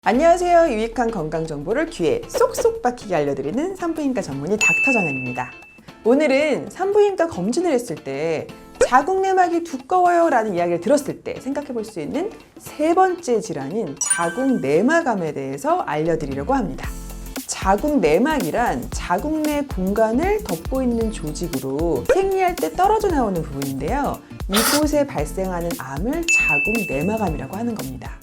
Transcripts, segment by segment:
안녕하세요. 유익한 건강 정보를 귀에 쏙쏙 박히게 알려드리는 산부인과 전문의 닥터정연입니다. 오늘은 산부인과 검진을 했을 때 자궁 내막이 두꺼워요 라는 이야기를 들었을 때 생각해 볼 수 있는 세 번째 질환인 자궁 내막암에 대해서 알려드리려고 합니다. 자궁 내막이란 자궁 내 공간을 덮고 있는 조직으로 생리할 때 떨어져 나오는 부분인데요. 이곳에 발생하는 암을 자궁 내막암이라고 하는 겁니다.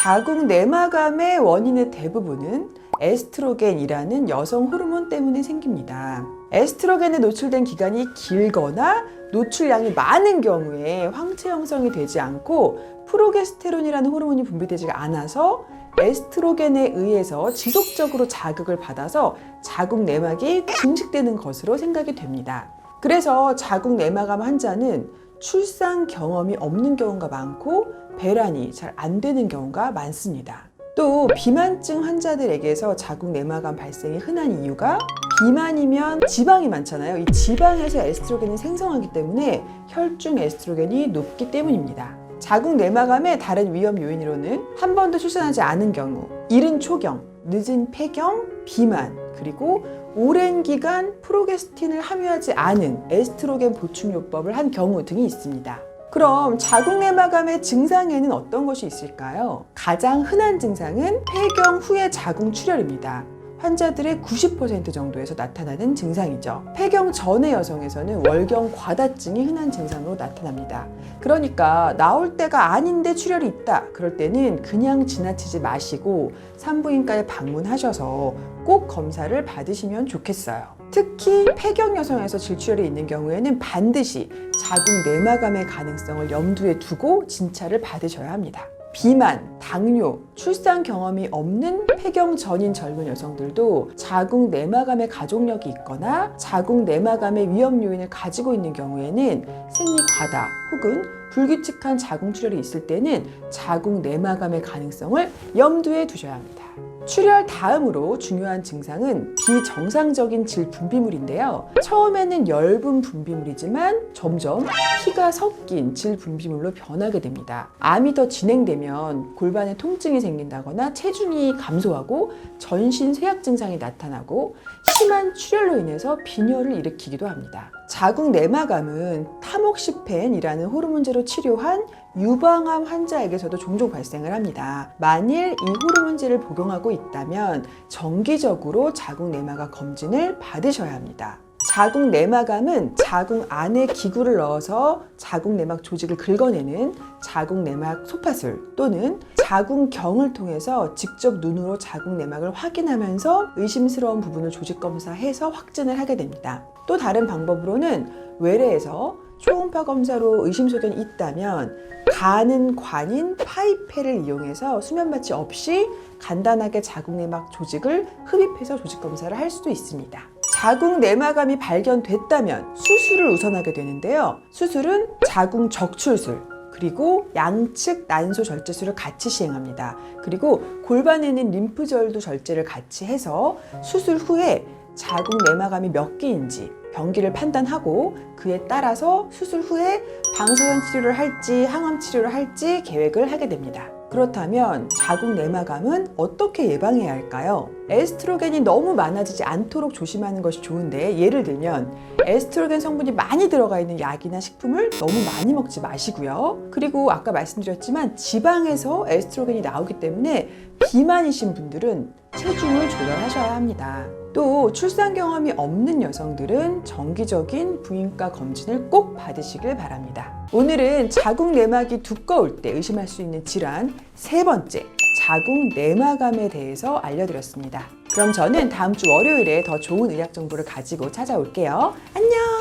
자궁 내막암의 원인의 대부분은 에스트로겐이라는 여성 호르몬 때문에 생깁니다. 에스트로겐에 노출된 기간이 길거나 노출량이 많은 경우에 황체 형성이 되지 않고 프로게스테론이라는 호르몬이 분비되지 않아서 에스트로겐에 의해서 지속적으로 자극을 받아서 자궁 내막이 증식되는 것으로 생각이 됩니다. 그래서 자궁 내막암 환자는 출산 경험이 없는 경우가 많고 배란이 잘 안 되는 경우가 많습니다. 또 비만증 환자들에게서 자궁 내막암 발생이 흔한 이유가 비만이면 지방이 많잖아요. 이 지방에서 에스트로겐이 생성하기 때문에 혈중 에스트로겐이 높기 때문입니다. 자궁 내막암의 다른 위험 요인으로는 한 번도 출산하지 않은 경우, 이른 초경, 늦은 폐경, 비만, 그리고 오랜 기간 프로게스틴을 함유하지 않은 에스트로겐 보충요법을 한 경우 등이 있습니다. 그럼 자궁 내막암의 증상에는 어떤 것이 있을까요? 가장 흔한 증상은 폐경 후의 자궁 출혈입니다. 환자들의 90% 정도에서 나타나는 증상이죠. 폐경 전의 여성에서는 월경 과다증이 흔한 증상으로 나타납니다. 그러니까 나올 때가 아닌데 출혈이 있다. 그럴 때는 그냥 지나치지 마시고 산부인과에 방문하셔서 꼭 검사를 받으시면 좋겠어요. 특히 폐경 여성에서 질출혈이 있는 경우에는 반드시 자궁 내막암의 가능성을 염두에 두고 진찰을 받으셔야 합니다. 비만, 당뇨, 출산 경험이 없는 폐경 전인 젊은 여성들도 자궁 내막암의 가족력이 있거나 자궁 내막암의 위험 요인을 가지고 있는 경우에는 생리 과다 혹은 불규칙한 자궁 출혈이 있을 때는 자궁 내막암의 가능성을 염두에 두셔야 합니다. 출혈 다음으로 중요한 증상은 비정상적인 질 분비물인데요. 처음에는 엷은 분비물이지만 점점 피가 섞인 질 분비물로 변하게 됩니다. 암이 더 진행되면 골반에 통증이 생긴다거나 체중이 감소하고 전신 쇠약 증상이 나타나고 심한 출혈로 인해서 빈혈을 일으키기도 합니다. 자궁 내막암은 타목시펜이라는 호르몬제로 치료한 유방암 환자에게서도 종종 발생을 합니다. 만일 이 호르몬제를 복용하고 있다면 정기적으로 자궁 내막암 검진을 받으셔야 합니다. 자궁 내막암은 자궁 안에 기구를 넣어서 자궁 내막 조직을 긁어내는 자궁 내막 소파술 또는 자궁경을 통해서 직접 눈으로 자궁 내막을 확인하면서 의심스러운 부분을 조직 검사해서 확진을 하게 됩니다. 또 다른 방법으로는 외래에서 초음파 검사로 의심소견이 있다면 가는 관인 파이페를 이용해서 수면마취 없이 간단하게 자궁 내막 조직을 흡입해서 조직 검사를 할 수도 있습니다. 자궁 내막암이 발견됐다면 수술을 우선하게 되는데요. 수술은 자궁 적출술, 그리고 양측 난소 절제술을 같이 시행합니다. 그리고 골반에 있는 림프절도 절제를 같이 해서 수술 후에 자궁 내막암이 몇 개인지 병기를 판단하고 그에 따라서 수술 후에 방사선 치료를 할지 항암 치료를 할지 계획을 하게 됩니다. 그렇다면 자궁 내막암은 어떻게 예방해야 할까요? 에스트로겐이 너무 많아지지 않도록 조심하는 것이 좋은데, 예를 들면 에스트로겐 성분이 많이 들어가 있는 약이나 식품을 너무 많이 먹지 마시고요. 그리고 아까 말씀드렸지만 지방에서 에스트로겐이 나오기 때문에 비만이신 분들은 체중을 조절하셔야 합니다. 또 출산 경험이 없는 여성들은 정기적인 부인과 검진을 꼭 받으시길 바랍니다. 오늘은 자궁 내막이 두꺼울 때 의심할 수 있는 질환 세 번째, 자궁 내막암에 대해서 알려드렸습니다. 그럼 저는 다음 주 월요일에 더 좋은 의학 정보를 가지고 찾아올게요. 안녕!